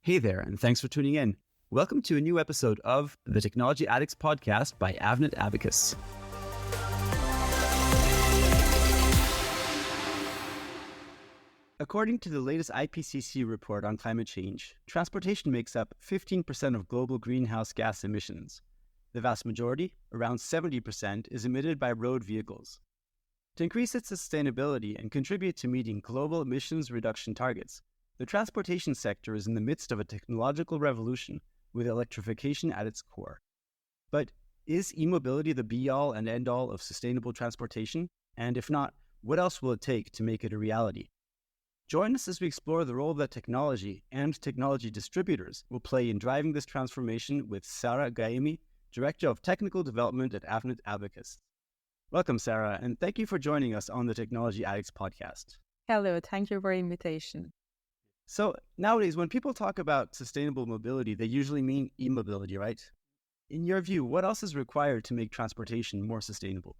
Hey there, and thanks for tuning in. Welcome to a new episode of the Technology Addicts podcast by Avnet Abacus. According to the latest IPCC report on climate change, transportation makes up 15% of global greenhouse gas emissions. The vast majority, around 70%, is emitted by road vehicles. To increase its sustainability and contribute to meeting global emissions reduction targets, the transportation sector is in the midst of a technological revolution with electrification at its core. But is e-mobility the be-all and end-all of sustainable transportation? And if not, what else will it take to make it a reality? Join us as we explore the role that technology and technology distributors will play in driving this transformation with Sara Ghaemi, Director of Technical Development at Avnet Abacus. Welcome, Sara, and thank you for joining us on the Technology Addicts podcast. Hello, thank you for the invitation. So nowadays, when people talk about sustainable mobility, they usually mean e-mobility, right? In your view, what else is required to make transportation more sustainable?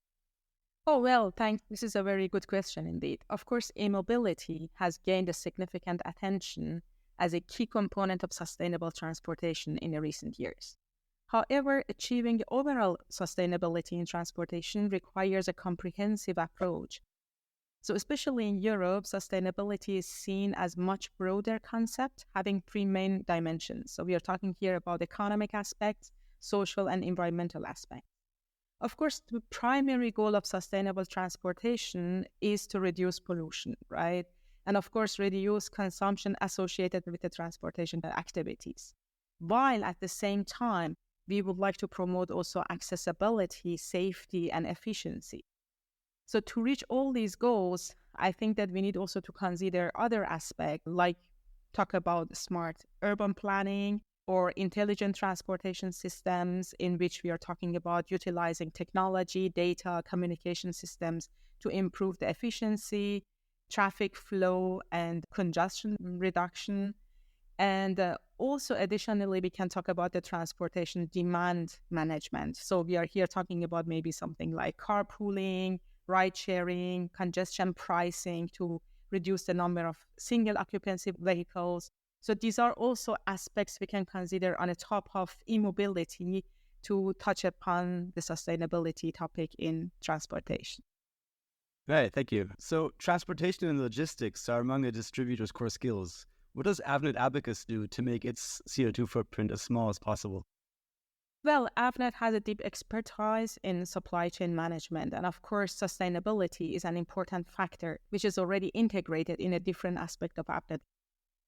Oh, well, thanks. This is a very good question indeed. Of course, e-mobility has gained a significant attention as a key component of sustainable transportation in the recent years. However, achieving overall sustainability in transportation requires a comprehensive approach. So especially in Europe, sustainability is seen as much broader concept, having three main dimensions. So we are talking here about economic aspects, social and environmental aspects. Of course, the primary goal of sustainable transportation is to reduce pollution, right? And of course, reduce consumption associated with the transportation activities. While at the same time, we would like to promote also accessibility, safety, and efficiency. So to reach all these goals, I think that we need also to consider other aspects, like talk about smart urban planning or intelligent transportation systems, in which we are talking about utilizing technology, data, communication systems to improve the efficiency, traffic flow, and congestion reduction. And also additionally, we can talk about the transportation demand management. So we are here talking about maybe something like carpooling, ride sharing, congestion pricing to reduce the number of single occupancy vehicles. So these are also aspects we can consider on the top of e-mobility to touch upon the sustainability topic in transportation. Right, thank you. So transportation and logistics are among a distributor's core skills. What does Avnet Abacus do to make its CO2 footprint as small as possible? Well, Avnet has a deep expertise in supply chain management, and of course, sustainability is an important factor, which is already integrated in a different aspect of Avnet.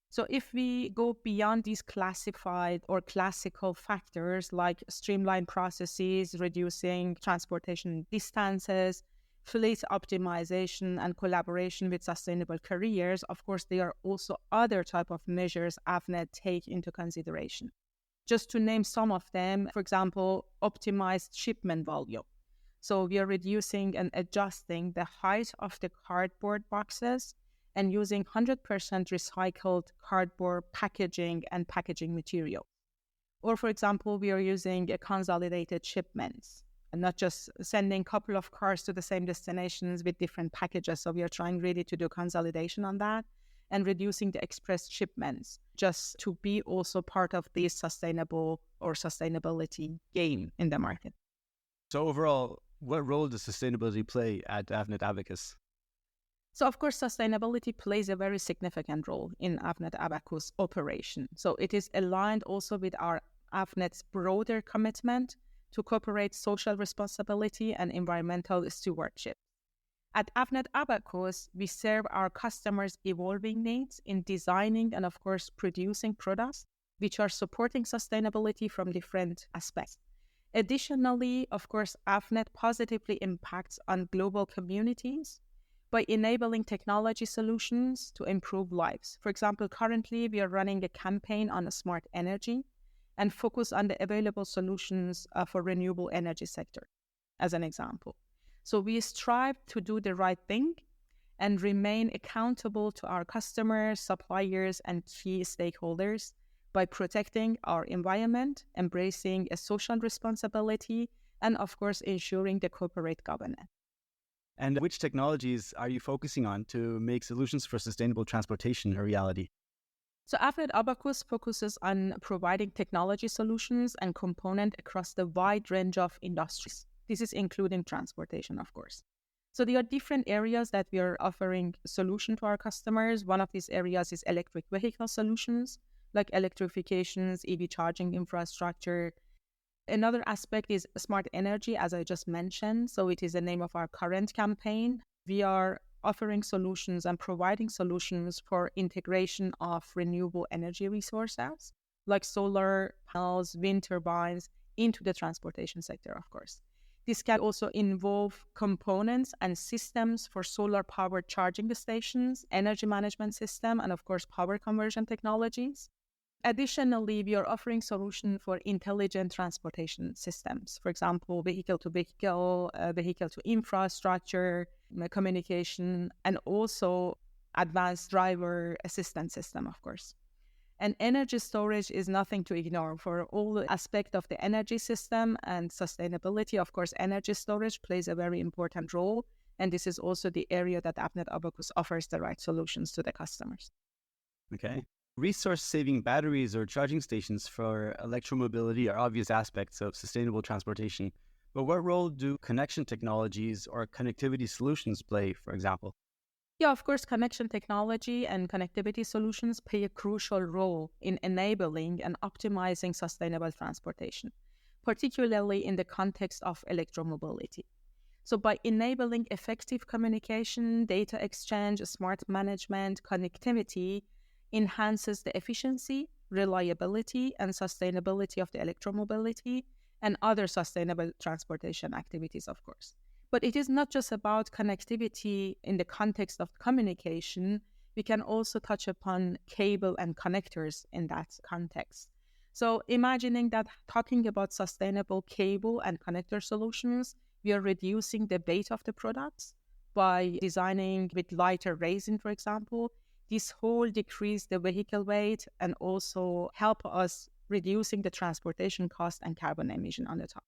So if we go beyond these classified or classical factors like streamlined processes, reducing transportation distances, fleet optimization, and collaboration with sustainable carriers, of course, there are also other type of measures Avnet take into consideration. Just to name some of them, for example, optimized shipment volume. So we are reducing and adjusting the height of the cardboard boxes and using 100% recycled cardboard packaging and packaging material. Or for example, we are using a consolidated shipments and not just sending a couple of cars to the same destinations with different packages. So we are trying really to do consolidation on that and reducing the express shipments just to be also part of this sustainable or sustainability game in the market. So overall, what role does sustainability play at Avnet Abacus? So of course, sustainability plays a very significant role in Avnet Abacus operation. So it is aligned also with our Avnet's broader commitment to corporate social responsibility and environmental stewardship. At Avnet Abacus, we serve our customers' evolving needs in designing and, of course, producing products which are supporting sustainability from different aspects. Additionally, of course, Avnet positively impacts on global communities by enabling technology solutions to improve lives. For example, currently, we are running a campaign on smart energy and focus on the available solutions for renewable energy sector, as an example. So we strive to do the right thing and remain accountable to our customers, suppliers, and key stakeholders by protecting our environment, embracing a social responsibility, and of course, ensuring the corporate governance. And which technologies are you focusing on to make solutions for sustainable transportation a reality? So Avnet Abacus focuses on providing technology solutions and components across the wide range of industries. This is including transportation, of course. So there are different areas that we are offering solution to our customers. One of these areas is electric vehicle solutions, like electrifications, EV charging infrastructure. Another aspect is smart energy, as I just mentioned. So it is the name of our current campaign. We are offering solutions and providing solutions for integration of renewable energy resources, like solar panels, wind turbines, into the transportation sector, of course. This can also involve components and systems for solar-powered charging stations, energy management system, and of course, power conversion technologies. Additionally, we are offering solutions for intelligent transportation systems, for example, vehicle-to-vehicle, vehicle-to-infrastructure, communication, and also advanced driver assistance system, of course. And energy storage is nothing to ignore. For all aspects of the energy system and sustainability, of course, energy storage plays a very important role. And this is also the area that Avnet Abacus offers the right solutions to the customers. Okay. Resource-saving batteries or charging stations for electromobility are obvious aspects of sustainable transportation. But what role do connection technologies or connectivity solutions play, for example? Yeah, of course, connection technology and connectivity solutions play a crucial role in enabling and optimizing sustainable transportation, particularly in the context of electromobility. So by enabling effective communication, data exchange, smart management, connectivity enhances the efficiency, reliability, and sustainability of the electromobility and other sustainable transportation activities, of course. But it is not just about connectivity in the context of communication. We can also touch upon cable and connectors in that context. So imagining that talking about sustainable cable and connector solutions, we are reducing the weight of the products by designing with lighter resin, for example. This whole decrease the vehicle weight and also help us reducing the transportation cost and carbon emission on the top.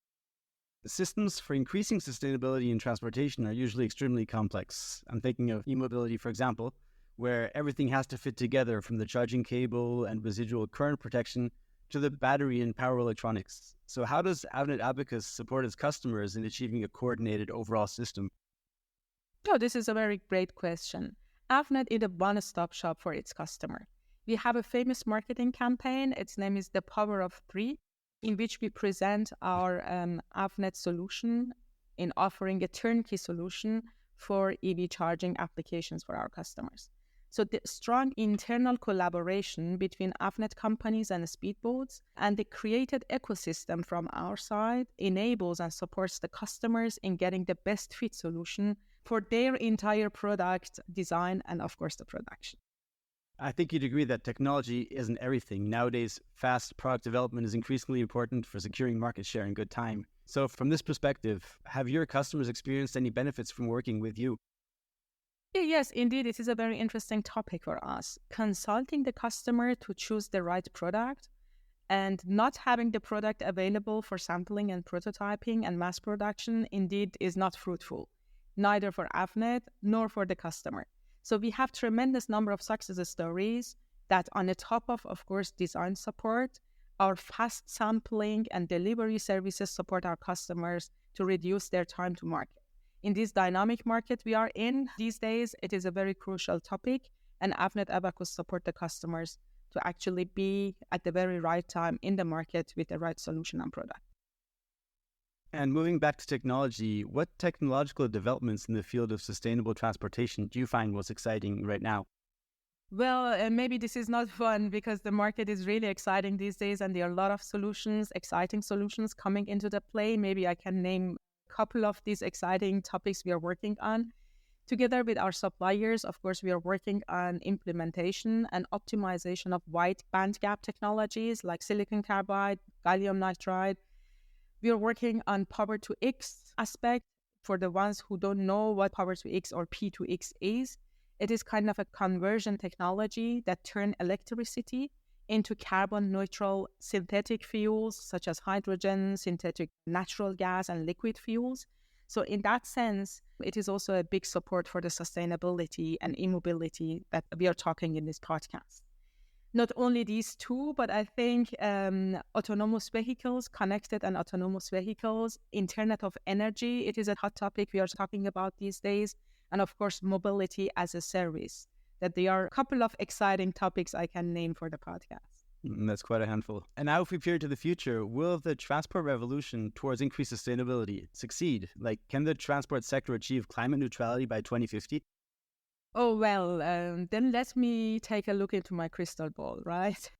Systems for increasing sustainability in transportation are usually extremely complex. I'm thinking of e-mobility, for example, where everything has to fit together from the charging cable and residual current protection to the battery and power electronics. So how does Avnet Abacus support its customers in achieving a coordinated overall system? Oh, this is a very great question. Avnet is a one-stop shop for its customer. We have a famous marketing campaign. Its name is The Power of Three, in which we present our Avnet solution in offering a turnkey solution for EV charging applications for our customers. So the strong internal collaboration between Avnet companies and speedboats and the created ecosystem from our side enables and supports the customers in getting the best fit solution for their entire product design and, of course, the production. I think you'd agree that technology isn't everything. Nowadays, fast product development is increasingly important for securing market share in good time. So from this perspective, have your customers experienced any benefits from working with you? Yes, indeed, it is a very interesting topic for us. Consulting the customer to choose the right product and not having the product available for sampling and prototyping and mass production indeed is not fruitful, neither for Avnet nor for the customer. So we have tremendous number of success stories that on the top of course, design support, our fast sampling and delivery services support our customers to reduce their time to market. In this dynamic market we are in these days, it is a very crucial topic, and Avnet Abacus support the customers to actually be at the very right time in the market with the right solution and product. And moving back to technology, what technological developments in the field of sustainable transportation do you find most exciting right now? Well, maybe this is not fun because the market is really exciting these days and there are a lot of solutions, exciting solutions coming into the play. Maybe I can name a couple of these exciting topics we are working on. Together with our suppliers, of course, we are working on implementation and optimization of wide bandgap technologies like silicon carbide, gallium nitride. We are working on power to X aspect. For the ones who don't know what power to X or P2X is, it is kind of a conversion technology that turns electricity into carbon neutral synthetic fuels such as hydrogen, synthetic natural gas, and liquid fuels. So in that sense, it is also a big support for the sustainability and e-mobility that we are talking in this podcast. Not only these two, but I think autonomous vehicles, connected and autonomous vehicles, Internet of Energy, it is a hot topic we are talking about these days. And of course, mobility as a service. That they are a couple of exciting topics I can name for the podcast. That's quite a handful. And now if we peer to the future, will the transport revolution towards increased sustainability succeed? Like, can the transport sector achieve climate neutrality by 2050? Oh, well, then let me take a look into my crystal ball, right?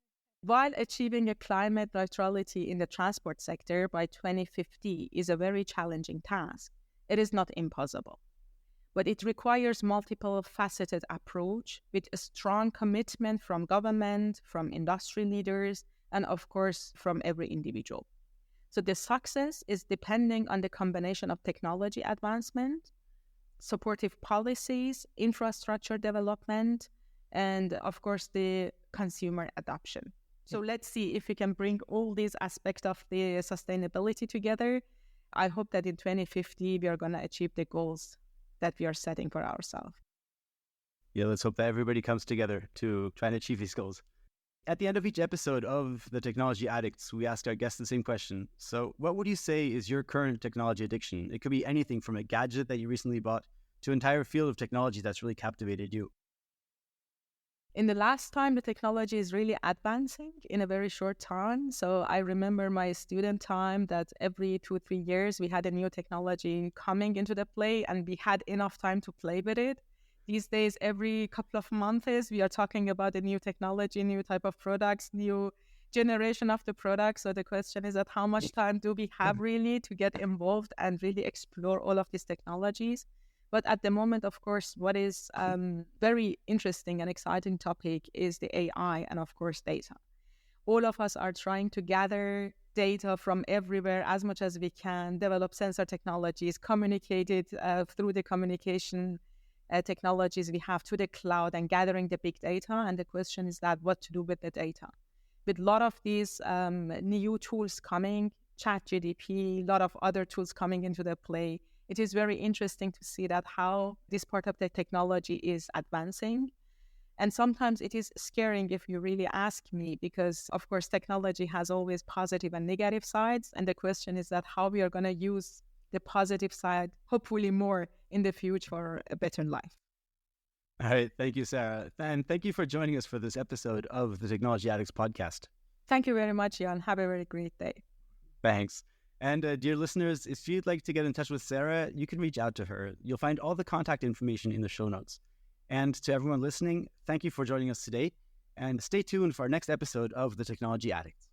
While achieving a climate neutrality in the transport sector by 2050 is a very challenging task, it is not impossible. But it requires multiple faceted approach with a strong commitment from government, from industry leaders, and of course, from every individual. So the success is depending on the combination of technology advancement, supportive policies, infrastructure development, and of course, the consumer adoption. So let's see if we can bring all these aspects of the sustainability together. I hope that in 2050, we are going to achieve the goals that we are setting for ourselves. Yeah, let's hope that everybody comes together to try and achieve these goals. At the end of each episode of The Technology Addicts, we ask our guests the same question. So what would you say is your current technology addiction? It could be anything from a gadget that you recently bought to an entire field of technology that's really captivated you. In the last time, the technology is really advancing in a very short time. So I remember my student time that every 2-3 years, we had a new technology coming into the play and we had enough time to play with it. These days, every couple of months, we are talking about a new technology, new type of products, new generation of the product. So the question is that how much time do we have really to get involved and really explore all of these technologies? But at the moment, of course, what is very interesting and exciting topic is the AI and, of course, data. All of us are trying to gather data from everywhere as much as we can, develop sensor technologies, communicate it through the communication technologies we have to the cloud and gathering the big data. And the question is that what to do with the data. With a lot of these new tools coming, ChatGPT, a lot of other tools coming into the play, it is very interesting to see that how this part of the technology is advancing. And sometimes it is scaring if you really ask me, because of course technology has always positive and negative sides. And the question is that how we are going to use the positive side, hopefully more in the future for a better life. All right. Thank you, Sarah. And thank you for joining us for this episode of the Technology Addicts podcast. Thank you very much, Jan. Have a very great day. Thanks. And dear listeners, if you'd like to get in touch with Sarah, you can reach out to her. You'll find all the contact information in the show notes. And to everyone listening, thank you for joining us today. And stay tuned for our next episode of The Technology Addicts.